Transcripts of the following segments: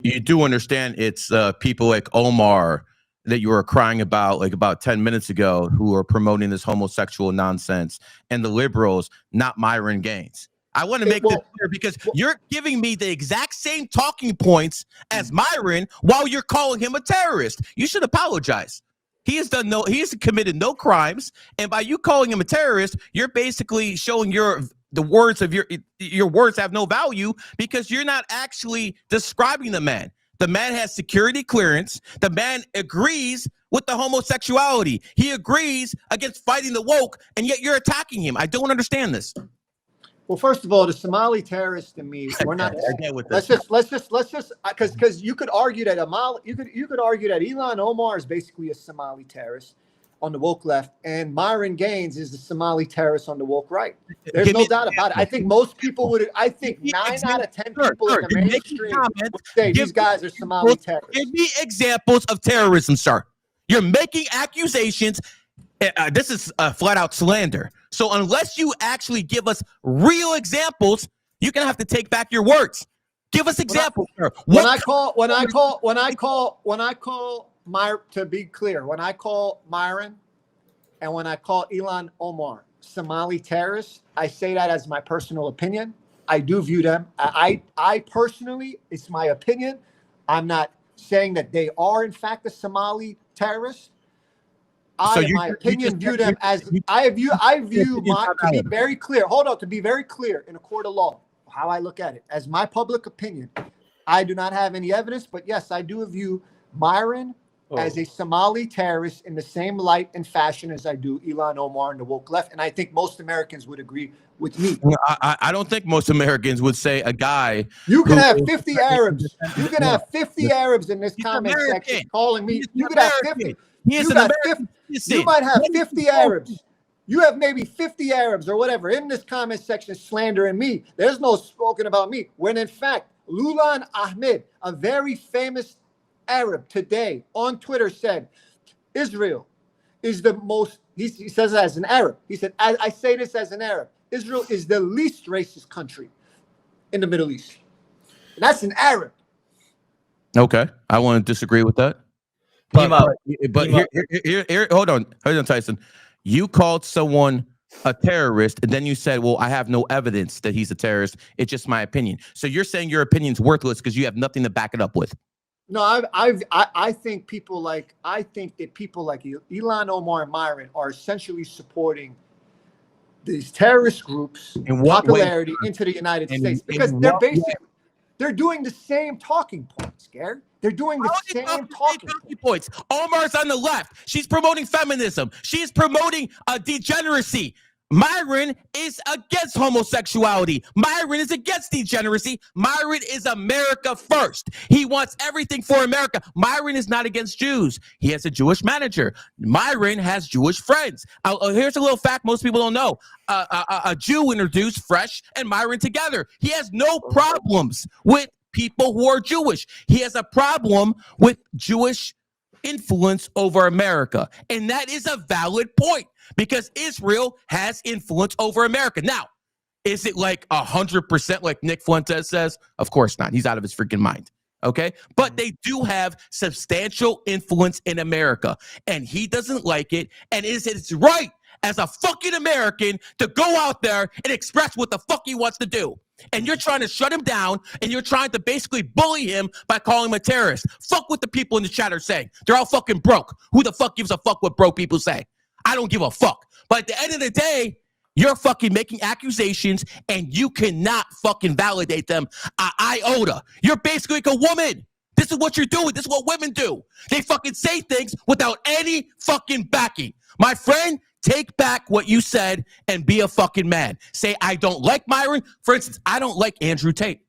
You do understand it's people like Omar that you were crying about like about 10 minutes ago who are promoting this homosexual nonsense, and the liberals, not Myron Gaines. I want to make this clear because you're giving me the exact same talking points as Myron while you're calling him a terrorist. You should apologize. He has committed no crimes, and by you calling him a terrorist, you're basically showing the words of your words have no value because you're not actually describing the man. The man has security clearance. The man agrees with the homosexuality. He agrees against fighting the woke, and yet you're attacking him. I don't understand this. Well, first of all, the Somali terrorist and me, we're not. Let's just because you could argue that you could argue that Ilhan Omar is basically a Somali terrorist on the woke left, and Myron Gaines is the Somali terrorist on the woke right. There's no doubt about it. I think most people would. I think 9 out of 10 people in the mainstream would say these guys are Somali terrorists. Give me examples of terrorism, sir. You're making accusations. This is flat out slander. So unless you actually give us real examples, you're gonna have to take back your words. Give us examples. When I call to be clear, when I call Myron and when I call Ilhan Omar Somali terrorists, I say that as my personal opinion. I do view them. I personally, it's my opinion. I'm not saying that they are in fact a Somali terrorist. In my opinion, view them as I view to be very clear. Hold on, to be very clear in a court of law, how I look at it as my public opinion. I do not have any evidence, but yes, I do view Myron as a Somali terrorist in the same light and fashion as I do Ilhan Omar and the woke left, and I think most Americans would agree with me. I don't think most Americans would say a guy. You can have 50 Arabs. You can have 50 Arabs in this comment section calling me. You could have 50. You might have 50 Arabs. You have maybe 50 Arabs or whatever in this comment section slandering me. There's no spoken about me. When in fact, Lulan Ahmed, a very famous Arab today on Twitter said, Israel is the most, he says it as an Arab. He said, I say this as an Arab. Israel is the least racist country in the Middle East. And that's an Arab. Okay. I want to disagree with that. But here, hold on, Tyson. You called someone a terrorist, and then you said, "Well, I have no evidence that he's a terrorist. It's just my opinion." So you're saying your opinion's worthless because you have nothing to back it up with. No, I think people like Ilhan Omar and Myron are essentially supporting these terrorist groups and popularity into the United States because they're doing the same talking points, Garry. They're doing the same talking points. Omar's on the left. She's promoting feminism. She's promoting degeneracy. Myron is against homosexuality. Myron is against degeneracy. Myron is America first. He wants everything for America. Myron is not against Jews. He has a Jewish manager. Myron has Jewish friends. Here's a little fact most people don't know. A Jew introduced Fresh and Myron together. He has no problems with people who are Jewish. He has a problem with Jewish influence over America. And that is a valid point because Israel has influence over America. Now, is it like 100% like Nick Fuentes says? Of course not. He's out of his freaking mind. Okay. But they do have substantial influence in America and he doesn't like it. And it's right as a fucking American to go out there and express what the fuck he wants to do. And you're trying to shut him down and you're trying to basically bully him by calling him a terrorist. Fuck what the people in the chat are saying. They're all fucking broke. Who the fuck gives a fuck what broke people say? I don't give a fuck. But at the end of the day, you're fucking making accusations and you cannot fucking validate them an iota. You're basically like a woman. This is what you're doing. This is what women do. They fucking say things without any fucking backing. My friend, take back what you said and be a fucking man. Say, I don't like Myron. For instance, I don't like Andrew Tate.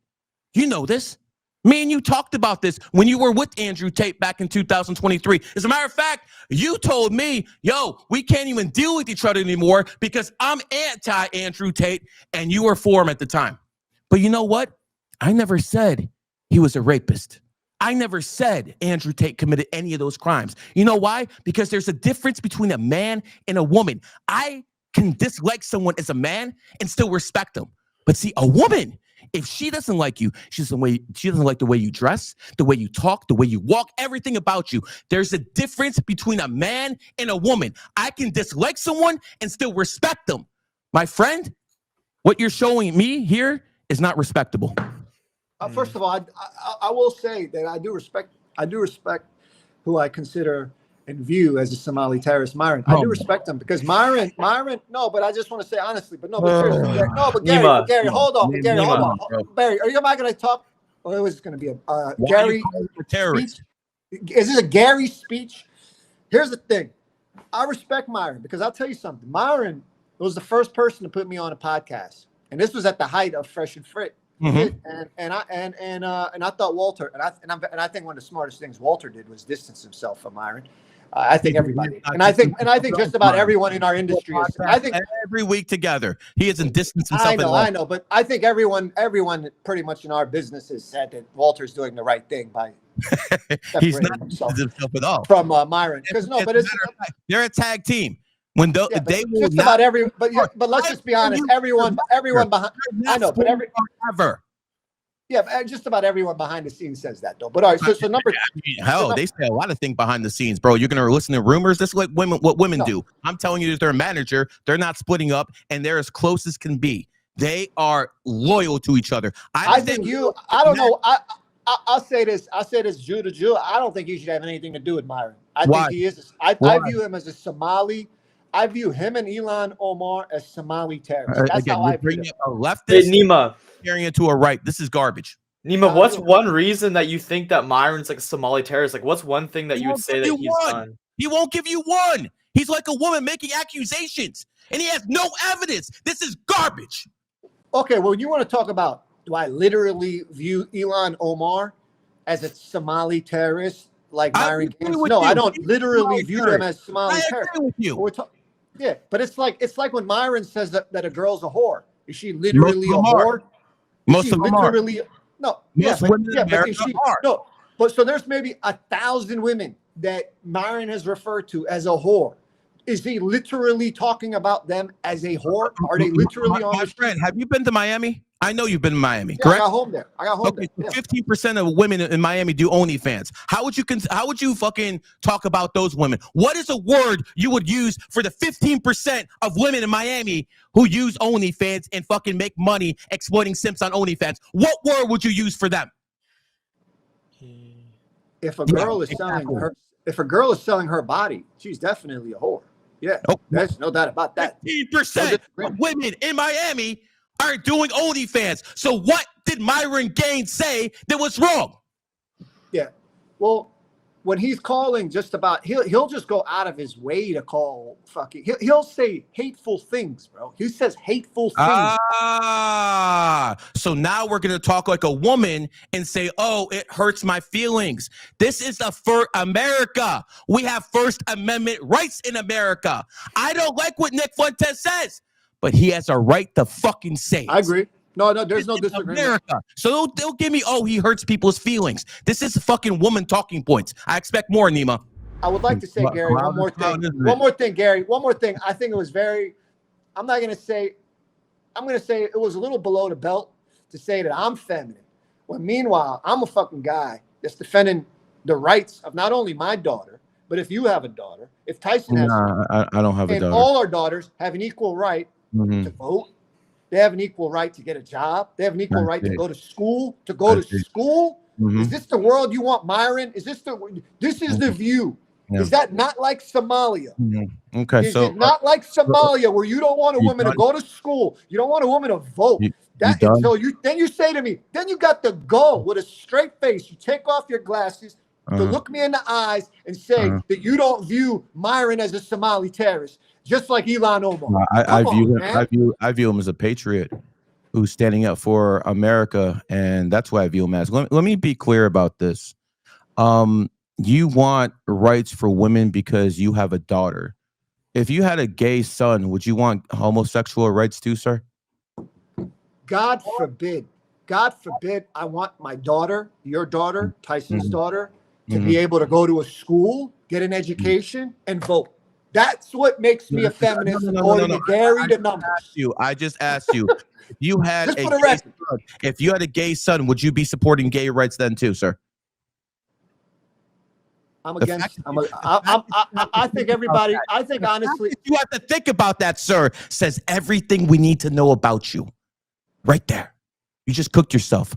You know this. Me and you talked about this when you were with Andrew Tate back in 2023. As a matter of fact, you told me, yo, we can't even deal with each other anymore because I'm anti-Andrew Tate and you were for him at the time. But you know what? I never said he was a rapist. I never said Andrew Tate committed any of those crimes. You know why? Because there's a difference between a man and a woman. I can dislike someone as a man and still respect them. But see, a woman If she doesn't like you, she doesn't like the way you dress, the way you talk, the way you walk, everything about you. There's a difference between a man and a woman. I can dislike someone and still respect them. My friend, what you're showing me here is not respectable. First of all, I will say that I do respect who I consider and view as a Somali terrorist, Myron. I do respect him because Myron. No, but I just want to say honestly, but seriously, Gary, Gary, hold on, Barry, are you not going to talk, or it was going to be a Gary terrorist? Is this a Gary speech? Here's the thing, I respect Myron because I'll tell you something. Myron was the first person to put me on a podcast, and this was at the height of Fresh and Fit. Mm-hmm. And I thought Walter, and I think one of the smartest things Walter did was distance himself from Myron. I think everybody, and I think just about everyone in our industry is. I think every week together he hasn't distanced himself. I know, but I think everyone pretty much in our business has said that Walter's doing the right thing by he's not himself at all from Myron. Because they're a tag team. When they will just about every, but let's just be honest. Everyone behind. I know, but ever. Yeah, just about everyone behind the scenes says that, though. But all right, so number. They say a lot of things behind the scenes, bro. You're gonna listen to rumors. This is what women do. I'm telling you, that their manager, they're not splitting up, and they're as close as can be. They are loyal to each other. I think you. I don't know. I'll say this. I say this, Jew to Jew. I don't think he should have anything to do with Myron. I think he is. I view him as a Somali. I view him and Ilhan Omar as Somali terrorists. That's how I view them. A leftist Nima carrying it to a right. This is garbage. Nima, what's one reason that you think that Myron's like a Somali terrorist? Like, what's one thing that you would say that he's done? He won't give you one. He's like a woman making accusations, and he has no evidence. This is garbage. Okay, well, you want to talk about, do I literally view Ilhan Omar as a Somali terrorist like Myron? No, I don't literally view them as Somali terrorists. With you. Yeah, but it's like when Myron says that a girl's a whore. Is she literally a whore? Most of them are. No. Most women in America are. No, but so there's maybe 1,000 women that Myron has referred to as a whore. Is he literally talking about them as a whore? Are they literally on the street? Friend, have you been to Miami? I know you've been to Miami, yeah, correct? I got home there. Okay, so 15% of women in Miami do OnlyFans. How would you fucking talk about those women? What is a word you would use for the 15% of women in Miami who use OnlyFans and fucking make money exploiting simps on OnlyFans? What word would you use for them? If a girl is selling her body, she's definitely a whore. Yeah, there's no doubt about that. 15% of women in Miami are doing OnlyFans. So what did Myron Gaines say that was wrong? Yeah, well, when he's calling just about, he'll just go out of his way to call fucking. He'll say hateful things, bro. He says hateful things. So now we're gonna talk like a woman and say, "Oh, it hurts my feelings." This is for America. We have First Amendment rights in America. I don't like what Nick Fuentes says, but he has a right to fucking say it. I agree. No, there's no disagreement. America. So they'll give me, he hurts people's feelings. This is fucking woman talking points. I expect more, Nima. I would like to say, Gary, one more thing, Gary. One more thing. I think it was I'm going to say it was a little below the belt to say that I'm feminine. When meanwhile, I'm a fucking guy that's defending the rights of not only my daughter, but if you have a daughter, if Tyson has I don't have a daughter. And all our daughters have an equal right to vote. They have an equal right to get a job. They have an equal right to go to school. Mm-hmm. Is this the world you want, Myron? This is the view. Yeah. Is that not like Somalia? Mm-hmm. Okay, is it not like Somalia where you don't want a woman to go to school? You don't want a woman to vote. Then you say to me, then you got to go with a straight face. You take off your glasses to look me in the eyes and say that you don't view Myron as a Somali terrorist. Just like Ilhan Omar. I view him as a patriot who's standing up for America, and that's why I view him as. Let me be clear about this. You want rights for women because you have a daughter. If you had a gay son, would you want homosexual rights too, sir? God forbid. God forbid I want my daughter, your daughter, Tyson's daughter, to be able to go to a school, get an education, and vote. That's what makes me a feminist, according to Garry the numbers. I just asked you. If you had Just a for the gay record. son, if you had a gay son, would you be supporting gay rights then too, sir? I'm The against. fact I think everybody. I think honestly, You have to think about that, sir. Says everything we need to know about you. Right there. You just cooked yourself.